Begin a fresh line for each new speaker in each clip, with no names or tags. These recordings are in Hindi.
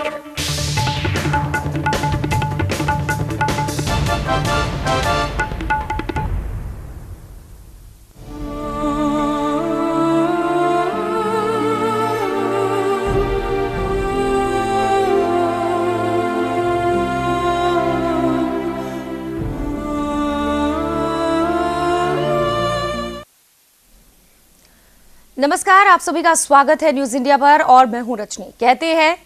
है।
नमस्कार, आप सभी का स्वागत है न्यूज इंडिया पर और मैं हूं रजनी। कहते हैं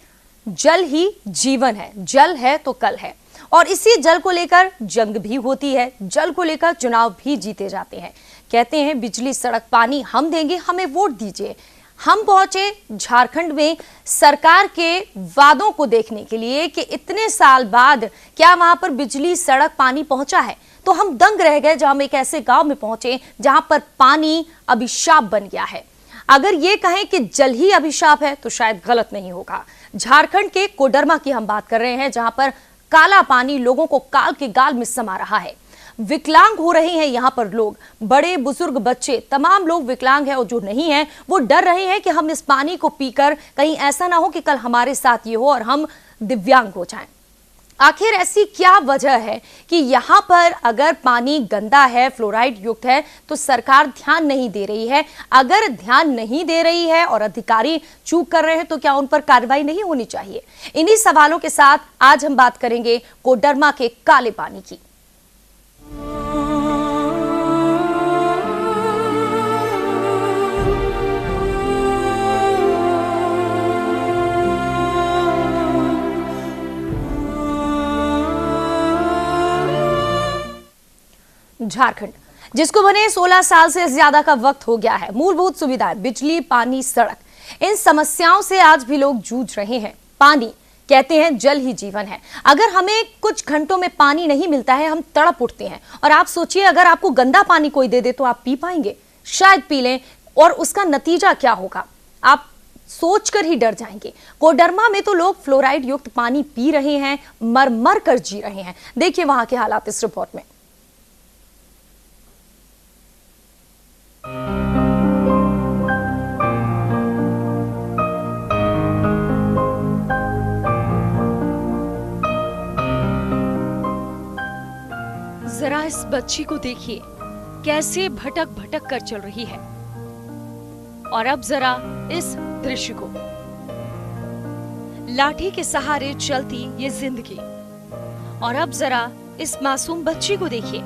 जल ही जीवन है, जल है तो कल है और इसी जल को लेकर जंग भी होती है, जल को लेकर चुनाव भी जीते जाते हैं। कहते हैं बिजली सड़क पानी हम देंगे, हमें वोट दीजिए। हम पहुंचे झारखंड में सरकार के वादों को देखने के लिए कि इतने साल बाद क्या वहां पर बिजली सड़क पानी पहुंचा है, तो हम दंग रह गए जब हम एक ऐसे गांव में पहुंचे जहां पर पानी अभिशाप बन गया है। अगर ये कहें कि जल ही अभिशाप है तो शायद गलत नहीं होगा। झारखंड के कोडरमा की हम बात कर रहे हैं, जहां पर काला पानी लोगों को काल के गाल में समा रहा है। विकलांग हो रहे हैं यहां पर लोग, बड़े बुजुर्ग बच्चे, तमाम लोग विकलांग हैं और जो नहीं है वो डर रहे हैं कि हम इस पानी को पीकर कहीं ऐसा ना हो कि कल हमारे साथ ये हो और हम दिव्यांग हो जाएं। आखिर ऐसी क्या वजह है कि यहां पर अगर पानी गंदा है, फ्लोराइड युक्त है, तो सरकार ध्यान नहीं दे रही है? अगर ध्यान नहीं दे रही है और अधिकारी चूक कर रहे हैं तो क्या उन पर कार्रवाई नहीं होनी चाहिए? इन्हीं सवालों के साथ आज हम बात करेंगे कोडरमा के काले पानी की। झारखंड जिसको बने 16 साल से ज्यादा का वक्त हो गया है। मूलभूत सुविधाएं, बिजली, पानी, सड़क, इन समस्याओं से आज भी लोग जूझ रहे हैं। पानी, कहते हैं जल ही जीवन है। अगर हमें कुछ घंटों में पानी नहीं मिलता है हम तड़प उठते हैं। और आप सोचिए अगर आपको गंदा पानी कोई दे दे तो आप पी पाएंगे? शायद पी लें, और उसका नतीजा क्या होगा आप सोचकर ही डर जाएंगे। कोडरमा में तो लोग फ्लोराइड युक्त पानी पी रहे हैं, मर मर कर जी रहे हैं। देखिए वहां के हालात इस रिपोर्ट में। जरा इस बच्ची को देखिए कैसे भटक भटक कर चल रही है, और अब जरा इस दृश्य को, लाठी के सहारे चलती ये जिंदगी, और अब जरा इस मासूम बच्ची को देखिए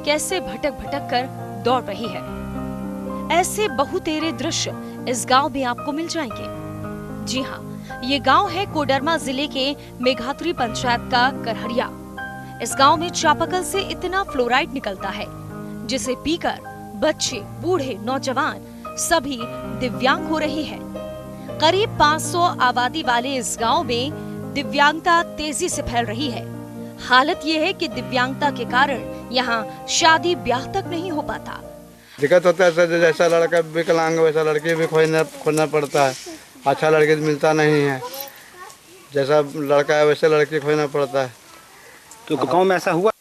कैसे भटक भटक कर दौड़ रही है। ऐसे बहुतेरे दृश्य इस गांव में आपको मिल जाएंगे। जी हाँ, ये गांव है कोडरमा जिले के मेघातुरी पंचायत का करहरिया। इस गांव में चापाकल से इतना फ्लोराइड निकलता है जिसे पीकर बच्चे, बूढ़े, नौजवान सभी दिव्यांग हो रहे हैं। करीब 500 आबादी वाले इस गांव में दिव्यांगता तेजी से फैल रही है। हालत ये है कि दिव्यांगता के कारण यहाँ शादी ब्याह तक नहीं हो पाता।
दिक्कत होता है सर, जैसा लड़का विकलांग वैसा लड़की भी खोजना पड़ता है। अच्छा लड़की मिलता नहीं है, जैसा लड़का है वैसे लड़की खोजना पड़ता है।
तो गांव में ऐसा हुआ?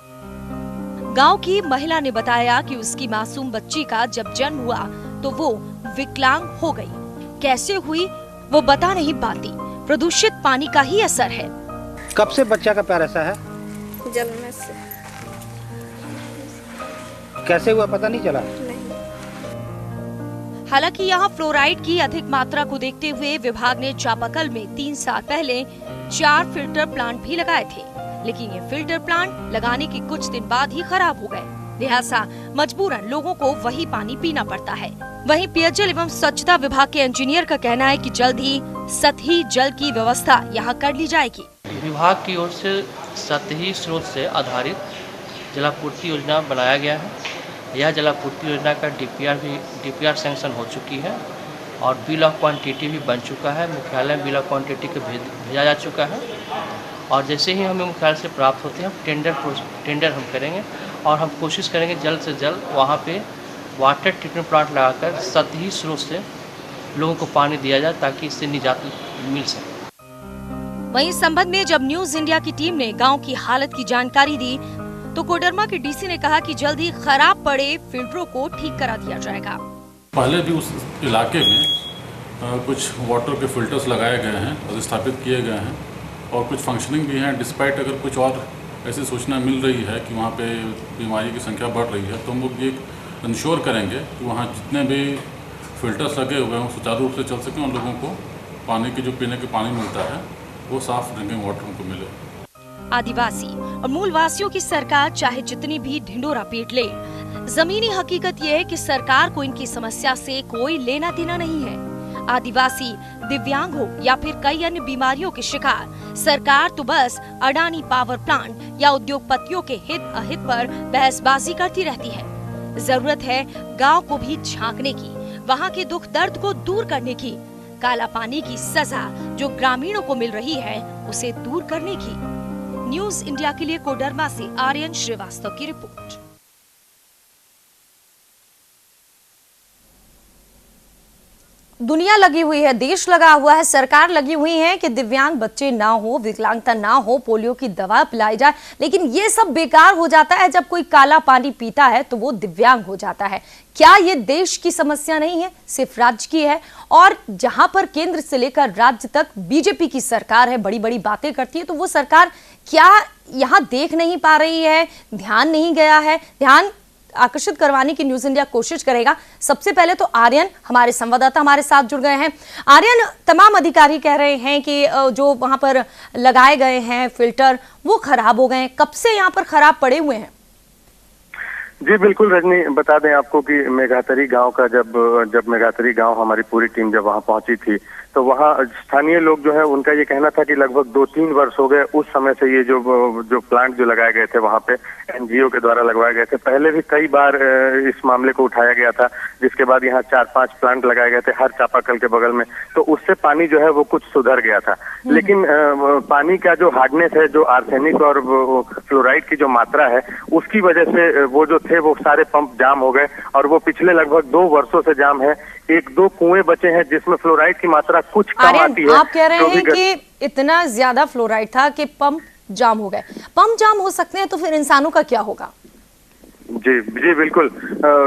गांव की महिला ने बताया कि उसकी मासूम बच्ची का जब जन्म हुआ तो वो विकलांग हो गई। कैसे हुई वो बता नहीं पाती। प्रदूषित पानी का ही असर है।
कब से बच्चा का पैर ऐसा है?
जन्म से।
कैसे हुआ पता नहीं चला?
हालांकि यहाँ फ्लोराइड की अधिक मात्रा को देखते हुए विभाग ने चापाकल में 3 साल पहले 4 फिल्टर प्लांट भी लगाए थे, लेकिन ये फिल्टर प्लांट लगाने के कुछ दिन बाद ही खराब हो गए। लिहाजा मजबूरन लोगों को वही पानी पीना पड़ता है। वहीं पेयजल एवं स्वच्छता विभाग के इंजीनियर का कहना है कि जल्द ही सतही जल की व्यवस्था यहाँ कर ली जाएगी।
विभाग की ओर से सतही स्रोत से आधारित जलापूर्ति योजना बनाया गया है। यह जलापूर्ति योजना का डीपीआर सैंक्शन हो चुकी है और बिल ऑफ क्वांटिटी भी बन चुका है। मुख्यालय में बिल ऑफ क्वांटिटी को भेजा जा चुका है और जैसे ही हमें मुख्यालय से प्राप्त होते हैं टेंडर हम करेंगे और हम कोशिश करेंगे जल्द से जल्द वहाँ पे वाटर ट्रीटमेंट प्लांट लगाकर सतही स्रोत से लोगों को पानी दिया जाए ताकि इससे निजात मिल सके।
वहीं इस संबंध में जब न्यूज इंडिया की टीम ने गांव की हालत की जानकारी दी तो कोडरमा के डीसी ने कहा कि जल्द ही खराब पड़े फिल्टरों को ठीक करा दिया जाएगा।
पहले भी उस इलाके में कुछ वाटर के फिल्टर्स लगाए गए हैं और स्थापित किए गए हैं
और कुछ फंक्शनिंग भी हैं। डिस्पाइट अगर कुछ और ऐसी सूचना मिल रही है कि वहाँ पे बीमारी की संख्या बढ़ रही है, तो हम लोग ये इंश्योर करेंगे कि वहाँ जितने भी फिल्टर्स लगे हुए हैं सुचारू रूप से चल सकें, उन लोगों को पानी की जो पीने के पानी मिलता है वो साफ़ ड्रिंकिंग वाटर उनको मिले।
आदिवासी और मूल वासियों की सरकार चाहे जितनी भी ढिंडोरा पीट ले, जमीनी हकीकत ये है कि सरकार को इनकी समस्या से कोई लेना देना नहीं है। आदिवासी, दिव्यांग हो या फिर कई अन्य बीमारियों के शिकार, सरकार तो बस अडानी पावर प्लांट या उद्योगपतियों के हित अहित पर बहसबाजी करती रहती है। जरूरत है गांव को भी झांकने की, वहां के दुख दर्द को दूर करने की, काला पानी की सजा जो ग्रामीणों को मिल रही है उसे दूर करने की। न्यूज इंडिया के लिए कोडरमा से आर्यन श्रीवास्तव की रिपोर्ट। दुनिया लगी हुई है, देश लगा हुआ है, सरकार लगी हुई है कि दिव्यांग बच्चे ना हो, विकलांगता ना हो, पोलियो की दवा पिलाई जाए, लेकिन ये सब बेकार हो जाता है जब कोई काला पानी पीता है तो वो दिव्यांग हो जाता है। क्या ये देश की समस्या नहीं है, सिर्फ राज्य की है? और जहां पर केंद्र से लेकर राज्य तक बीजेपी की सरकार है, बड़ी बड़ी बातें करती है, तो वो सरकार क्या यहां देख नहीं पा रही है, ध्यान नहीं गया है? ध्यान आकर्षित करवाने की न्यूज इंडिया कोशिश करेगा। सबसे पहले तो आर्यन, हमारे संवाददाता हमारे साथ जुड़ गए हैं। आर्यन, तमाम अधिकारी कह रहे हैं कि जो वहां पर लगाए गए हैं फिल्टर वो खराब हो गए हैं। कब से यहाँ पर खराब पड़े हुए हैं?
जी बिल्कुल रजनी, बता दें आपको कि मेघातरी गांव का जब मेघातरी गांव हमारी पूरी टीम जब वहां पहुंची थी तो वहां स्थानीय लोग जो है उनका ये कहना था कि लगभग 2-3 वर्ष हो गए उस समय से ये जो प्लांट जो लगाए गए थे वहां पे एनजीओ के द्वारा लगवाए गए थे। पहले भी कई बार इस मामले को उठाया गया था, जिसके बाद यहाँ 4-5 प्लांट लगाए गए थे हर चापाकल के बगल में, तो उससे पानी जो है वो कुछ सुधर गया था। लेकिन पानी का जो हार्डनेस है, जो आर्सेनिक और फ्लोराइड की जो मात्रा है, उसकी वजह से वो जो थे वो सारे पंप जाम हो गए और वो पिछले लगभग 2 वर्षों से जाम है। 1-2 कुएं बचे हैं जिसमें फ्लोराइड की मात्रा कुछ कम आती है।
आप कह रहे हैं कि इतना ज्यादा फ्लोराइड था कि पंप जाम हो गए। पंप जाम हो सकते हैं तो फिर इंसानों का क्या होगा?
जी बिल्कुल,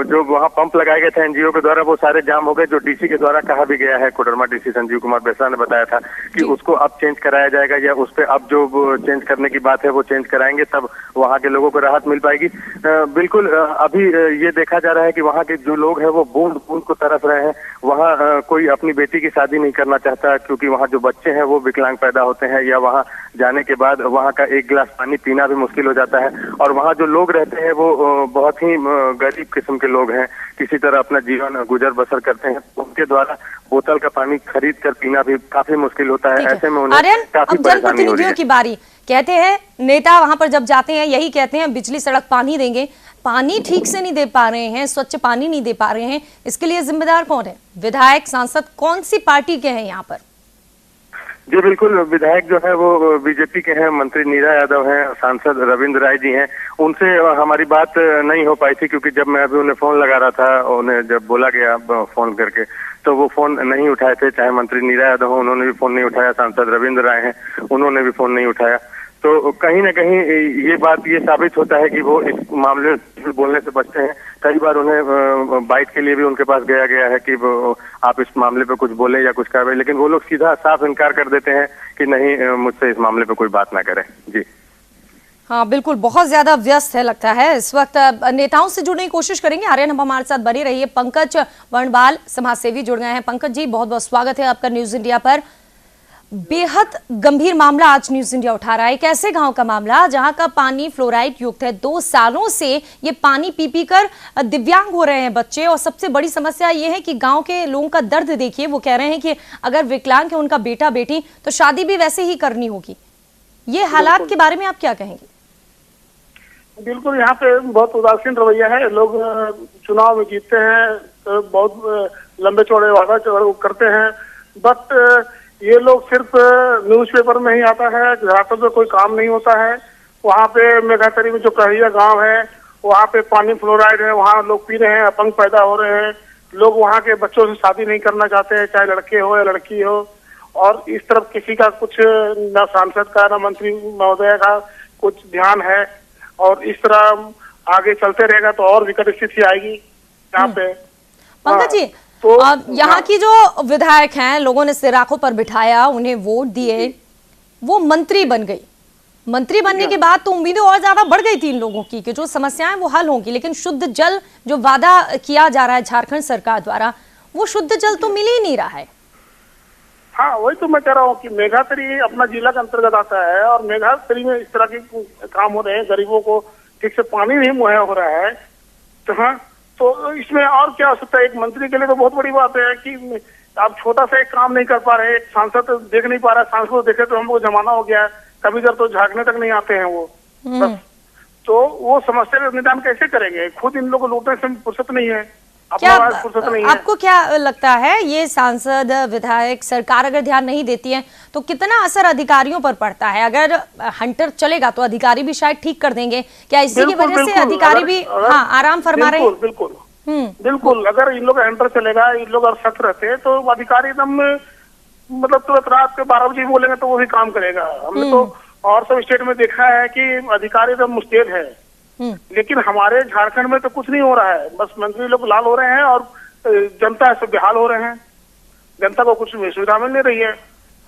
जो वहाँ पंप लगाए गए थे एनजीओ के द्वारा वो सारे जाम हो गए, जो डीसी के द्वारा कहा भी गया है। कोडरमा डीसी संजीव कुमार बेसरा ने बताया था कि उसको अब चेंज कराया जाएगा या उस पे अब जो चेंज करने की बात है वो चेंज कराएंगे, तब वहाँ के लोगों को राहत मिल पाएगी। बिल्कुल, अभी ये देखा जा रहा है कि वहाँ के जो लोग हैं वो बूंद बूंद को तरस रहे हैं। वहाँ कोई अपनी बेटी की शादी नहीं करना चाहता क्योंकि वहाँ जो बच्चे हैं वो विकलांग पैदा होते हैं, या वहाँ जाने के बाद वहाँ का 1 गिलास पानी पीना भी मुश्किल हो जाता है। और वहाँ जो लोग रहते हैं वो बहुत ही गरीब किस्म के लोग हैं, किसी तरह अपना जीवन गुजर बसर करते हैं। उनके द्वारा बोतल का पानी खरीद कर पीना भी काफी मुश्किल होता है। ऐसे में उन्हें काफी परेशानी हो रही है।
की बारी, कहते हैं नेता वहां पर जब जाते हैं यही कहते हैं बिजली सड़क पानी देंगे, पानी ठीक से नहीं दे पा रहे हैं, स्वच्छ पानी नहीं दे पा रहे हैं। इसके लिए जिम्मेदार कौन है? विधायक, सांसद कौन सी पार्टी के हैं यहाँ पर?
जी बिल्कुल, विधायक जो है वो बीजेपी के हैं, मंत्री नीरा यादव हैं, सांसद रविंद्र राय जी हैं। उनसे हमारी बात नहीं हो पाई थी क्योंकि जब मैं अभी उन्हें फोन लगा रहा था, उन्हें जब बोला गया फोन करके तो वो फोन नहीं उठाए थे। चाहे मंत्री नीरा यादव हो, उन्होंने भी फोन नहीं उठाया, सांसद रविंद्र राय हैं, उन्होंने भी फोन नहीं उठाया। तो कहीं ना कहीं ये बात ये साबित होता है कि वो इस मामले में बोलने से बचते हैं। कई बार उन्हें बाइट के लिए भी उनके पास गया है कि आप इस मामले पे कुछ बोले या कुछ कार्रवाई, लेकिन वो लोग सीधा साफ इनकार कर देते हैं कि नहीं, मुझसे इस मामले पे कोई बात ना करें। जी
हाँ बिल्कुल, बहुत ज्यादा व्यस्त है लगता है इस वक्त। नेताओं से जुड़ने की कोशिश करेंगे। आर्यन, हम हमारे साथ बने रहिए। पंकज वर्णवाल समाजसेवी जुड़ गए हैं। पंकज जी, बहुत बहुत स्वागत है आपका न्यूज इंडिया पर। बेहद गंभीर मामला आज न्यूज इंडिया उठा रहा है। एक ऐसे गांव का मामला जहां का पानी फ्लोराइड युक्त है। 2 सालों से ये पानी पी पी कर दिव्यांग हो रहे हैं बच्चे। और सबसे बड़ी समस्या ये है कि गांव के लोगों का दर्द देखिए। वो कह रहे हैं कि अगर विकलांग है उनका बेटा बेटी तो शादी भी वैसे ही करनी होगी। ये हालात के बारे में आप क्या कहेंगे?
बिल्कुल, यहाँ पे बहुत उदासीन रवैया है। लोग चुनाव में जीतते हैं, बहुत लंबे चौड़े वादा करते हैं, बट ये लोग सिर्फ न्यूज़पेपर में ही आता है, घाटों पे कोई काम नहीं होता है। वहाँ पे मेघातरी में जो कहरिया गांव है वहाँ पे पानी फ्लोराइड है, वहाँ लोग पी रहे हैं, अपंग पैदा हो रहे हैं। लोग वहाँ के बच्चों से शादी नहीं करना चाहते हैं, चाहे लड़के हो या लड़की हो। और इस तरफ किसी का कुछ न सांसद का न मंत्री महोदय का कुछ ध्यान है। और इस तरह आगे चलते रहेगा तो और विकट स्थिति आएगी यहाँ पे।
पंकज जी, तो यहाँ की जो विधायक हैं, लोगों ने सिर आंखों पर बिठाया, उन्हें वोट दिए, वो मंत्री बन गई। मंत्री बनने के बाद तो उम्मीदें और ज्यादा बढ़ गई थी इन लोगों की कि जो समस्याएं वो हल होंगी, लेकिन शुद्ध जल जो वादा किया जा रहा है झारखंड सरकार द्वारा, वो शुद्ध जल तो मिल ही नहीं रहा है।
हाँ, वही तो मैं कह रहा हूँ कि मेघातरी अपना जिला के अंतर्गत आता है और मेघातरी में इस तरह के काम हो रहे हैं, गरीबों को ठीक से पानी नहीं मुहैया हो रहा है। तो हाँ, तो इसमें और क्या हो सकता है? एक मंत्री के लिए तो बहुत बड़ी बात है कि आप छोटा सा एक काम नहीं कर पा रहे, एक सांसद देख नहीं पा रहा है, सांसद को देखे तो हमको जमाना हो गया है, कभी इधर तो झांकने तक नहीं आते हैं वो। बस, तो वो समस्या का निदान कैसे करेंगे? खुद इन लोगों को लूटने से फुर्सत नहीं है,
क्या
फुर्सत नहीं है।
आपको क्या लगता है, ये सांसद विधायक सरकार अगर ध्यान नहीं देती है तो कितना असर अधिकारियों पर पड़ता है? अगर हंटर चलेगा तो अधिकारी भी शायद ठीक कर देंगे, क्या इसी की वजह से अधिकारी भी हाँ आराम फरमा रहे हैं?
बिल्कुल बिल्कुल, अगर इन लोग हंटर चलेगा, इन लोग अगर सख्त रहते तो अधिकारी एकदम मतलब तुरंत रात के 12 बजे बोलेंगे तो वो भी काम करेगा। हमने तो और सब स्टेट में देखा है कि अधिकारी एकदम मुस्तैद है, लेकिन हमारे झारखंड में तो कुछ नहीं हो रहा है। बस मंत्री लोग लाल हो रहे हैं और जनता सब बेहाल हो रहे हैं, जनता को कुछ सुविधा मिल नहीं रही है।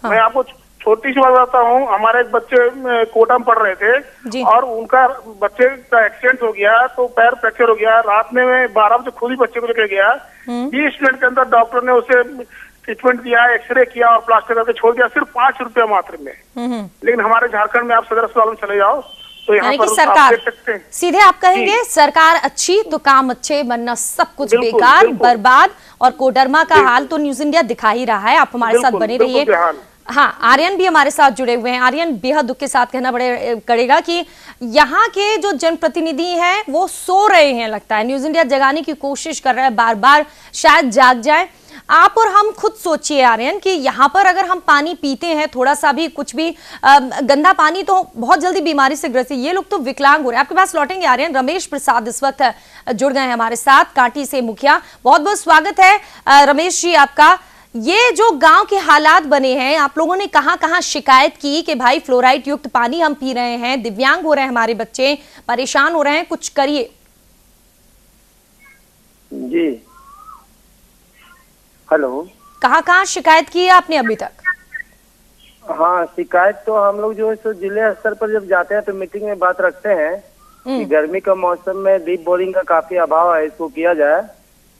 मैं आपको छोटी सी बात बताता हूँ, हमारे एक बच्चे कोटा में पढ़ रहे थे और उनका बच्चे का एक्सीडेंट हो गया तो पैर फ्रैक्चर हो गया। रात में 12 बजे खुद ही बच्चे को लेकर गया, 20 मिनट के अंदर डॉक्टर ने उसे ट्रीटमेंट दिया, एक्सरे किया और प्लास्टर करके छोड़ दिया, सिर्फ 5 रुपया मात्र में। लेकिन हमारे झारखंड में आप सदर अस्पताल में चले जाओ तो यहाँ पर
सरकार
आप देख सकते हैं,
सीधे आप कहेंगे सरकार अच्छी तो काम अच्छे, वरना सब कुछ बेकार बर्बाद। और कोडरमा का हाल तो न्यूज इंडिया दिखा ही रहा है। आप हमारे साथ बने रहिए। हाँ, आर्यन भी हमारे साथ जुड़े हुए हैं। आर्यन, बेहद दुख के साथ कहना पड़ेगा कि यहाँ के जो जनप्रतिनिधि हैं वो सो रहे हैं, लगता है न्यूज इंडिया जगाने की कोशिश कर रहा है, बार बार शायद जाग जाए। आप और हम खुद सोचिए आर्यन कि यहाँ पर अगर हम पानी पीते हैं थोड़ा सा भी, कुछ भी गंदा पानी, तो बहुत जल्दी बीमारी से ग्रसित। ये लोग तो विकलांग हो रहे हैं। आपके पास लौटेंगे आर्यन। रमेश प्रसाद इस वक्त जुड़ गए हैं हमारे साथ, कांटी से मुखिया। बहुत बहुत स्वागत है रमेश जी आपका। ये जो गांव के हालात बने हैं, आप लोगों ने कहां कहां शिकायत की कि भाई फ्लोराइड युक्त पानी हम पी रहे हैं, दिव्यांग हो रहे हैं हमारे बच्चे, परेशान हो रहे हैं, कुछ करिए।
जी हेलो,
कहां शिकायत की है आपने अभी तक?
हाँ, शिकायत तो हम लोग जो है सो जिले स्तर पर जब जाते हैं तो मीटिंग में बात रखते हैं कि गर्मी का मौसम में डीप बोरिंग का काफी अभाव है, इसको किया जाए।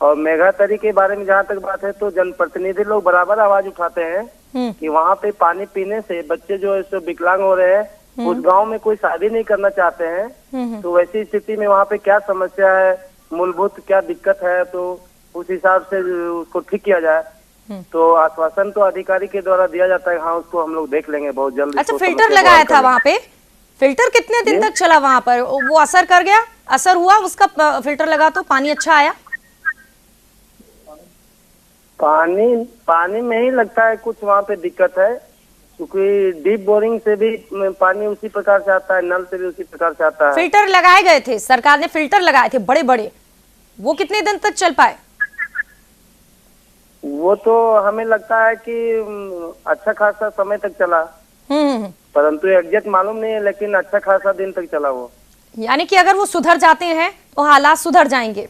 और मेघातरी के बारे में जहाँ तक बात है तो जनप्रतिनिधि लोग बराबर आवाज उठाते हैं कि वहाँ पे पानी पीने से बच्चे जो है सो विकलांग हो रहे हैं। उस गांव में कोई शादी नहीं करना चाहते हैं, तो वैसी स्थिति में वहाँ पे क्या समस्या है, मूलभूत क्या दिक्कत है, तो उस हिसाब से उसको ठीक किया जाए। तो आश्वासन तो अधिकारी के द्वारा दिया जाता है, हाँ उसको हम लोग देख लेंगे बहुत जल्द।
अच्छा, फिल्टर लगाया था वहाँ पे? फिल्टर कितने दिन तक चला वहाँ पर? वो असर कर गया? असर हुआ उसका? फिल्टर लगा तो पानी अच्छा आया?
पानी में ही लगता है कुछ वहाँ पे दिक्कत है, क्योंकि डीप बोरिंग से भी पानी उसी प्रकार से आता है, नल से भी उसी प्रकार से आता है।
फिल्टर लगाए गए थे, सरकार ने फिल्टर लगाए थे बड़े बड़े, वो कितने दिन तक चल पाए?
वो तो हमें लगता है कि अच्छा खासा समय तक चला, परंतु एग्जैक्ट मालूम नहीं है, लेकिन अच्छा खासा दिन तक चला वो।
यानी कि अगर वो सुधर जाते हैं तो हालात सुधर जाएंगे।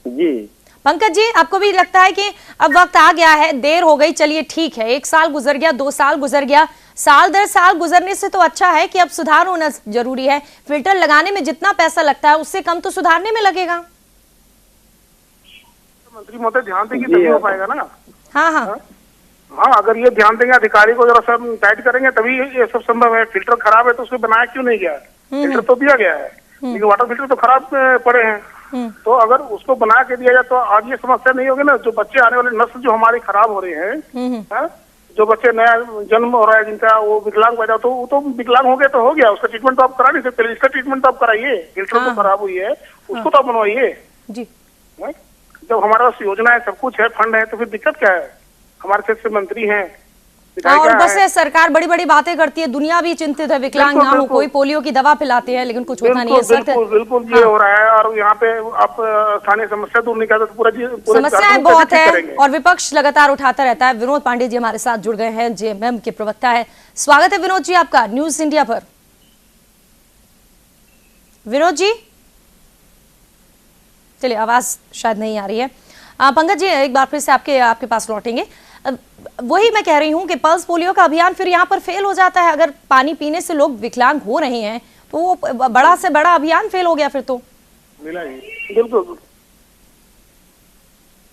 जी
पंकज जी, आपको भी लगता है कि अब वक्त आ गया है, देर हो गई, चलिए ठीक है, 1 साल गुजर गया, 2 साल गुजर गया, साल दर साल गुजरने से तो अच्छा है कि अब सुधार होना जरूरी है। फिल्टर लगाने में जितना पैसा लगता है उससे कम तो सुधारने में लगेगा।
मंत्री महोदय ध्यान देंगे तभी हो पाएगा ना।
हाँ,
अगर ये ध्यान देंगे, अधिकारी को जरा सब टाइट करेंगे तभी ये सब संभव है। फिल्टर खराब है तो उसको बनाया क्यों नहीं गया? फिल्टर तो दिया गया है, लेकिन वाटर फिल्टर तो खराब पड़े हैं। तो अगर उसको बना के दिया जाए तो आज ये समस्या नहीं होगी ना। जो बच्चे आने वाले नस्ल जो हमारी खराब हो रहे हैं, जो बच्चे नया जन्म हो रहा है जिनका, वो विकलांग पैदा, तो वो तो विकलांग हो गया तो हो गया, उसका ट्रीटमेंट तो आप करा नहीं सकते, इसका ट्रीटमेंट तो आप कराइए। फिल्टर तो खराब हुई है उसको तो आप बनवाइए जी। जब हमारे पास योजना है, सब कुछ है, फंड है, तो फिर दिक्कत क्या है? हमारे क्षेत्र से मंत्री हैं,
और बस सरकार बड़ी बड़ी बातें करती है, दुनिया भी चिंतित है, विकलांग यहाँ हो, कोई पोलियो की दवा पिलाते हैं लेकिन कुछ होता नहीं है।
बिल्कुल ये हो रहा है। और यहाँ पे आप स्थानीय समस्या दूर नहीं करते तो पूरा
समस्याएं बहुत है और विपक्ष लगातार उठाता रहता है। विनोद पांडे जी हमारे साथ जुड़ गए हैं, जेएमएम के प्रवक्ता है। स्वागत है विनोद जी आपका न्यूज इंडिया पर। विनोद जी, चलिए आवाज शायद नहीं आ रही है। पंकज जी, एक बार फिर से आपके पास लौटेंगे। वही मैं कह रही हूँ कि पल्स पोलियो का अभियान फिर यहाँ पर फेल हो जाता है। अगर पानी पीने से लोग विकलांग हो रहे हैं तो वो बड़ा से बड़ा अभियान फेल हो गया फिर तो।
बिल्कुल,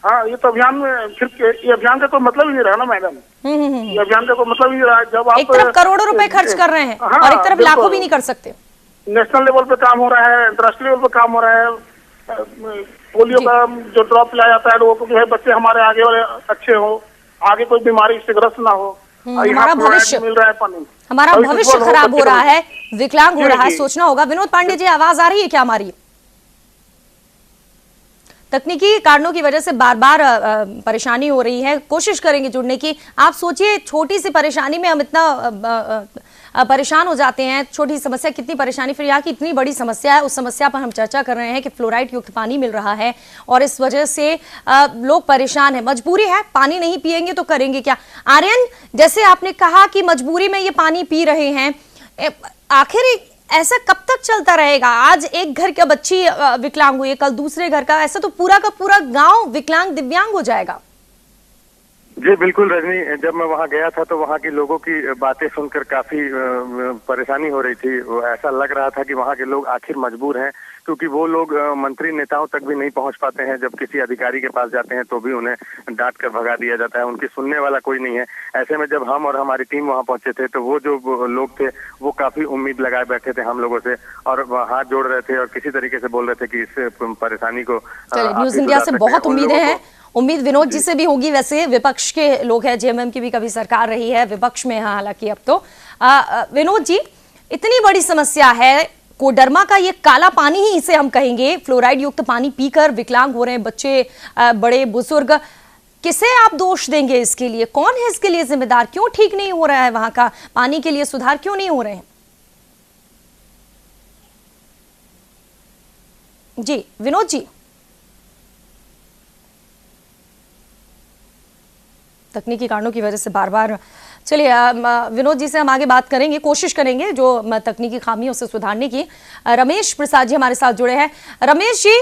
हाँ, ये तो अभियान में फिर ये अभियान का कोई मतलब ही नहीं रहा ना मैडम। ये अभियान का कोई मतलब ही नहीं रहा। जब आप
एक तरफ करोड़ों रुपए खर्च कर रहे हैं और एक तरफ लाखों भी नहीं कर सकते।
नेशनल लेवल पे काम हो रहा है, अंतर्राष्ट्रीय लेवल पे काम हो रहा है। पोलियो का जो ड्रॉप पिलाया जाता है लोगों को, जो है बच्चे हमारे आगे वाले अच्छे हो, आगे कोई बीमारी से ग्रस्त ना हो।
हमारा भविष्य
मिल रहा है पानी,
हमारा भविष्य खराब हो रहा है, विकलांग हो रहा है, सोचना होगा। विनोद पांडे जी, आवाज आ रही है क्या हमारी? तकनीकी कारणों की वजह से बार बार परेशानी हो रही है, कोशिश करेंगे जुड़ने की। आप सोचिए, छोटी सी परेशानी में हम इतना परेशान हो जाते हैं। छोटी समस्या कितनी परेशानी, फिर यहाँ की इतनी बड़ी समस्या है। उस समस्या पर हम चर्चा कर रहे हैं कि फ्लोराइड युक्त पानी मिल रहा है और इस वजह से लोग परेशान है, मजबूरी है। पानी नहीं पिएंगे तो करेंगे क्या? आर्यन, जैसे आपने कहा कि मजबूरी में ये पानी पी रहे हैं, आखिर ऐसा कब तक चलता रहेगा? आज एक घर का बच्ची विकलांग हुई है, कल दूसरे घर का, ऐसा तो पूरा का पूरा गांव विकलांग दिव्यांग हो जाएगा।
जी बिल्कुल रजनी, जब मैं वहाँ गया था तो वहाँ के लोगों की बातें सुनकर काफी परेशानी हो रही थी। ऐसा लग रहा था कि वहाँ के लोग आखिर मजबूर हैं, क्योंकि वो लोग मंत्री नेताओं तक भी नहीं पहुँच पाते हैं। जब किसी अधिकारी के पास जाते हैं तो भी उन्हें डांट कर भगा दिया जाता है, उनकी सुनने वाला कोई नहीं है। ऐसे में जब हम और हमारी टीम वहाँ पहुंचे थे तो वो जो लोग थे वो काफी उम्मीद लगाए बैठे थे हम लोगों से, और हाथ जोड़ रहे थे और किसी तरीके से बोल रहे थे कि इस परेशानी को
न्यूज इंडिया से बहुत उम्मीदें हैं। उम्मीद विनोद जी से भी होगी। वैसे विपक्ष के लोग हैं, जेएमएम की भी कभी सरकार रही है, विपक्ष में है हालांकि अब तो। विनोद जी, इतनी बड़ी समस्या है, कोडरमा का ये काला पानी ही इसे हम कहेंगे, फ्लोराइड युक्त पानी पीकर विकलांग हो रहे हैं बच्चे, बड़े बुजुर्ग। किसे आप दोष देंगे इसके लिए? कौन है इसके लिए जिम्मेदार? क्यों ठीक नहीं हो रहा है वहां का पानी के लिए सुधार क्यों नहीं हो रहे हैं? जी विनोद जी, तकनीकी कारणों की वजह से बार बार, चलिए विनोद जी से हम आगे बात करेंगे, कोशिश करेंगे जो तकनीकी खामियों से सुधारने की। रमेश प्रसाद जी हमारे साथ जुड़े हैं। रमेश जी,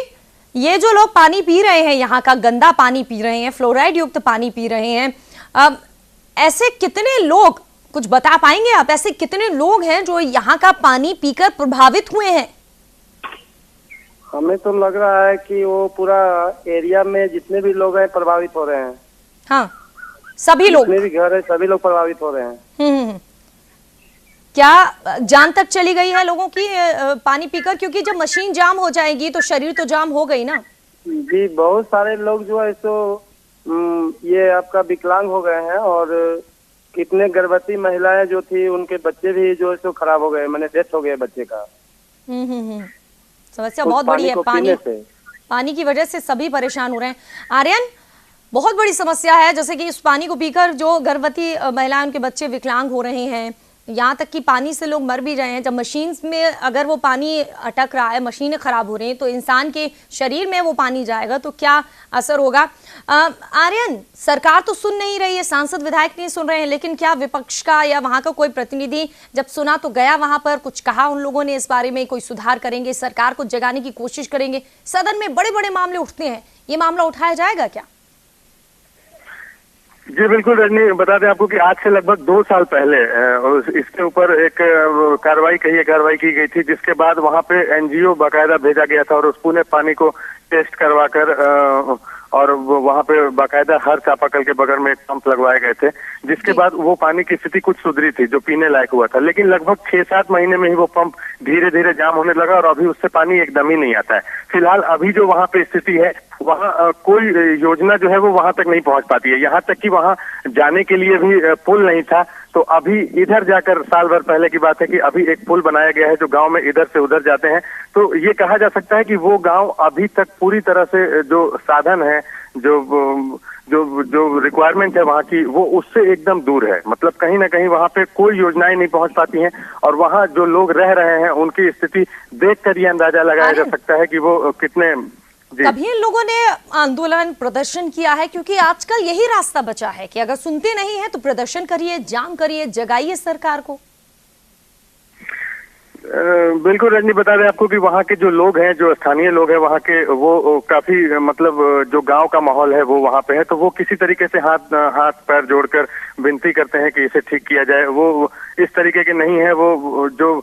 ये जो लोग पानी पी रहे हैं, यहाँ का गंदा पानी पी रहे हैं, फ्लोराइड युक्त पानी पी रहे हैं, ऐसे कितने लोग, कुछ बता पाएंगे आप? ऐसे कितने लोग हैं जो यहाँ का पानी पीकर प्रभावित हुए हैं?
हमें तो लग रहा है कि वो पूरा एरिया में जितने भी लोग हैं प्रभावित हो रहे हैं।
हाँ, सभी लोग,
जितने भी घर है सभी लोग प्रभावित हो रहे हैं।
क्या जान तक चली गई है लोगों की पानी पीकर? क्योंकि जब मशीन जाम हो जाएगी तो शरीर तो जाम हो गई ना।
जी, बहुत सारे लोग जो है सो ये आपका विकलांग हो गए हैं, और कितने गर्भवती महिलाएं जो थी उनके बच्चे भी जो है सो खराब हो गए, मैंने डेथ हो गए बच्चे का।
समस्या बहुत बड़ी है, पानी की वजह से सभी परेशान हो रहे हैं। आर्यन, बहुत बड़ी समस्या है, जैसे कि इस पानी को पीकर जो गर्भवती महिलाएं, उनके बच्चे विकलांग हो रहे हैं, यहाँ तक कि पानी से लोग मर भी रहे हैं। जब मशीन में अगर वो पानी अटक रहा है, मशीनें खराब हो रही हैं, तो इंसान के शरीर में वो पानी जाएगा तो क्या असर होगा? आर्यन, सरकार तो सुन नहीं रही है, सांसद विधायक नहीं सुन रहे हैं, लेकिन क्या विपक्ष का या वहाँ का कोई प्रतिनिधि जब सुना तो गया वहां पर, कुछ कहा उन लोगों ने इस बारे में? कोई सुधार करेंगे, सरकार को जगाने की कोशिश करेंगे? सदन में बड़े बड़े मामले उठते हैं, ये मामला उठाया जाएगा क्या?
जी बिल्कुल रजनी, बता दें आपको कि आज से लगभग 2 साल पहले इसके ऊपर एक कार्रवाई की गई थी, जिसके बाद वहां पे एनजीओ बाकायदा भेजा गया था और उस पूरे पानी को टेस्ट करवाकर और वहां पे बाकायदा हर चापाकल के बगल में एक पंप लगवाए गए थे, जिसके बाद वो पानी की स्थिति कुछ सुधरी थी, जो पीने लायक हुआ था। लेकिन लगभग 6-7 महीने में ही वो पंप धीरे धीरे जाम होने लगा और अभी उससे पानी एकदम ही नहीं आता है। फिलहाल अभी जो वहाँ पे स्थिति है, वहाँ कोई योजना जो है वो वहाँ तक नहीं पहुँच पाती है। यहाँ तक कि वहाँ जाने के लिए भी पुल नहीं था, तो अभी इधर जाकर, साल भर पहले की बात है कि अभी एक पुल बनाया गया है जो गांव में इधर से उधर जाते हैं। तो ये कहा जा सकता है कि वो गांव अभी तक पूरी तरह से जो साधन है, जो रिक्वायरमेंट है वहाँ की, वो उससे एकदम दूर है। मतलब कहीं ना कहीं वहाँ पे कोई योजनाएं नहीं पहुँच पाती हैं और वहाँ जो लोग रह रहे हैं उनकी स्थिति देखकर ये अंदाजा लगाया जा सकता है कि वो कितने।
तभी इन लोगों ने आंदोलन प्रदर्शन किया है, क्योंकि आजकल यही रास्ता बचा है कि अगर सुनते नहीं है तो प्रदर्शन करिए, जाम करिए, जगाइए सरकार को।
बिल्कुल रजनी, बता दें आपको कि वहाँ के जो लोग हैं, जो स्थानीय लोग हैं वहाँ के, वो काफी मतलब जो गांव का माहौल है वो वहाँ पे है, तो वो किसी तरीके से हाथ पैर जोड़कर विनती करते हैं कि इसे ठीक किया जाए। वो इस तरीके के नहीं है, वो जो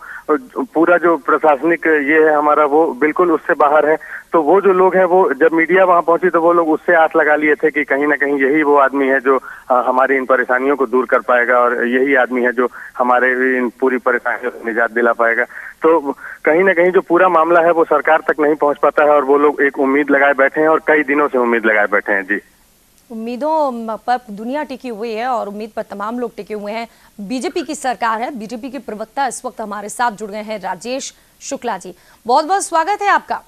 पूरा जो प्रशासनिक ये है हमारा, वो बिल्कुल उससे बाहर है। तो वो जो लोग हैं, वो जब मीडिया वहाँ पहुंची तो वो लोग उससे आस लगा लिए थे कि कहीं ना कहीं यही वो आदमी है जो हमारी इन परेशानियों को दूर कर पाएगा, और यही आदमी है जो हमारे इन पूरी परेशानियों से निजात दिला पाएगा। तो कहीं ना कहीं जो पूरा मामला है वो सरकार तक नहीं पहुंच पाता है, और वो लोग एक उम्मीद लगाए बैठे हैं, और कई दिनों से उम्मीद लगाए बैठे हैं। जी,
उम्मीदों पर दुनिया टिकी हुई है और उम्मीद पर तमाम लोग टिके हुए हैं। बीजेपी की सरकार है। बीजेपी के प्रवक्ता इस वक्त हमारे साथ जुड़ गए हैं, राजेश शुक्ला जी। बहुत बहुत स्वागत है आपका।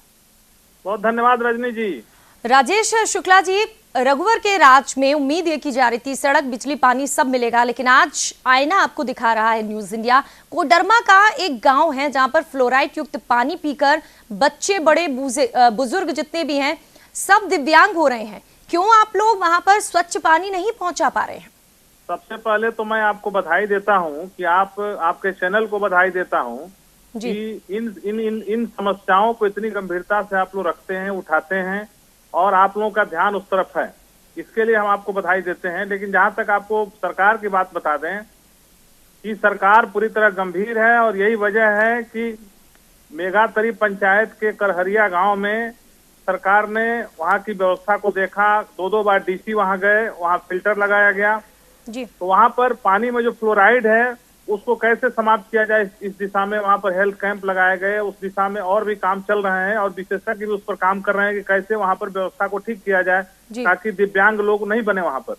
बहुत धन्यवाद रजनी जी।
राजेश शुक्ला जी, रघुवर के राज में उम्मीद ये की जा रही थी सड़क, बिजली, पानी सब मिलेगा, लेकिन आज आईना आपको दिखा रहा है न्यूज इंडिया, कोडरमा का एक गांव है जहां पर फ्लोराइड युक्त पानी पीकर बच्चे, बड़े, बुजुर्ग जितने भी हैं सब दिव्यांग हो रहे हैं। क्यों आप लोग वहां पर स्वच्छ पानी नहीं पहुंचा पा रहे हैं?
सबसे पहले तो मैं आपको बधाई देता हूं कि आपके चैनल को बधाई देता हूं कि इन समस्याओं को इतनी गंभीरता से आप लोग रखते हैं, उठाते हैं, और आप लोगों का ध्यान उस तरफ है। इसके लिए हम आपको बधाई देते हैं। लेकिन जहां तक आपको सरकार की बात बता दें कि सरकार पूरी तरह गंभीर है, और यही वजह है कि मेघातरी पंचायत के करहरिया गांव में सरकार ने वहां की व्यवस्था को देखा। 2 बार डीसी वहां गए, वहां फिल्टर लगाया गया
जी।
तो वहां पर पानी में जो फ्लोराइड है उसको कैसे समाप्त किया जाए, इस दिशा में वहां पर हेल्थ कैंप लगाए गए। उस दिशा में और भी काम चल रहे हैं, और विशेषज्ञ भी उस पर काम कर रहे हैं कि कैसे वहां पर व्यवस्था को ठीक किया जाए ताकि दिव्यांग लोग नहीं बने वहां पर।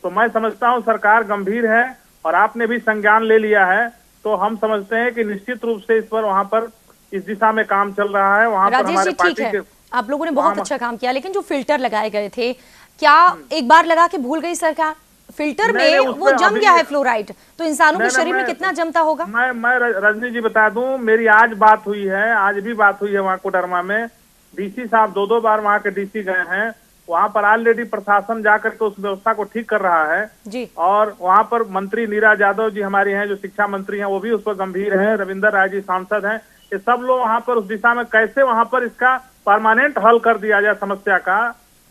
तो मैं समझता हूं सरकार गंभीर है, और आपने भी संज्ञान ले लिया है, तो हम समझते हैं कि निश्चित रूप से इस पर वहां पर इस दिशा में काम चल रहा है। वहां पर हमारे पार्टी के,
आप लोगों ने बहुत अच्छा काम किया, लेकिन जो फिल्टर लगाए गए थे, क्या एक बार लगा के भूल गई सरकार? फिल्टर में वो जम गया है फ्लोराइड, तो इंसानों के शरीर में कितना जमता होगा?
मैं रजनी जी बता दूं, मेरी आज बात हुई है, आज भी बात हुई है वहाँ कोडरमा में। डीसी साहब 2 बार वहाँ के डीसी गए हैं, वहाँ पर ऑलरेडी प्रशासन जाकर के उस व्यवस्था को ठीक कर रहा है
जी।
और वहाँ पर मंत्री नीरज यादव जी हमारी हैं, जो शिक्षा मंत्री हैं, वो भी उस पर गंभीर हैं। रविंदर राय जी सांसद हैं। ये सब लोग वहाँ पर उस दिशा में कैसे वहाँ पर इसका परमानेंट हल कर दिया जाए, समस्या का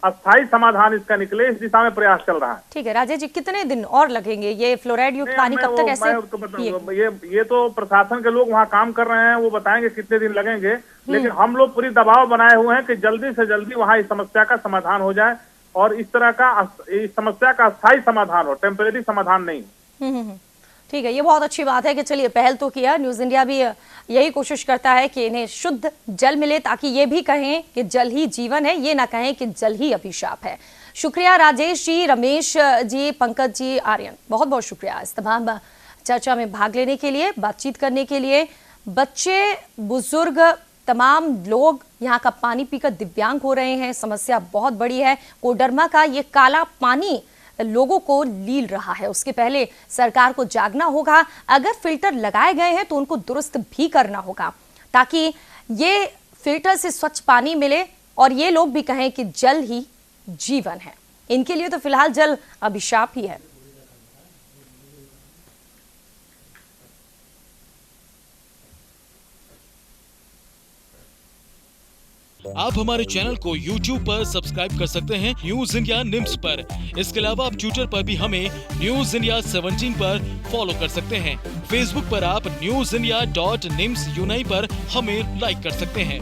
अस्थायी समाधान इसका निकले, इस दिशा में प्रयास चल रहा है।
ठीक है राजेश जी, कितने दिन और लगेंगे? ये फ्लोराइड युक्त पानी कब तक ऐसे
ये तो प्रशासन के लोग वहाँ काम कर रहे हैं, वो बताएंगे कितने दिन लगेंगे। लेकिन हम लोग पूरी दबाव बनाए हुए हैं कि जल्दी से जल्दी वहाँ इस समस्या का समाधान हो जाए, और इस तरह का इस समस्या का अस्थायी समाधान हो, टेम्परेरी समाधान नहीं।
ठीक है, ये बहुत अच्छी बात है कि चलिए पहल तो किया। न्यूज इंडिया भी यही कोशिश करता है कि इन्हें शुद्ध जल मिले, ताकि ये भी कहें कि जल ही जीवन है, ये ना कहें कि जल ही अभिशाप है। शुक्रिया राजेश जी, रमेश जी, पंकज जी, आर्यन, बहुत बहुत शुक्रिया इस तमाम चर्चा में भाग लेने के लिए, बातचीत करने के लिए। बच्चे, बुजुर्ग, तमाम लोग यहाँ का पानी पीकर दिव्यांग हो रहे हैं। समस्या बहुत बड़ी है। कोडरमा का ये काला पानी लोगों को लील रहा है। उसके पहले सरकार को जागना होगा। अगर फिल्टर लगाए गए हैं तो उनको दुरुस्त भी करना होगा, ताकि ये फिल्टर से स्वच्छ पानी मिले और ये लोग भी कहें कि जल ही जीवन है। इनके लिए तो फिलहाल जल अभिशाप ही है।
आप हमारे चैनल को YouTube पर सब्सक्राइब कर सकते हैं, न्यूज इंडिया निम्स पर। इसके अलावा आप ट्विटर पर भी हमें न्यूज इंडिया 17 पर फॉलो कर सकते हैं। फेसबुक पर आप newsindia.nimsUnai पर हमें लाइक कर सकते हैं।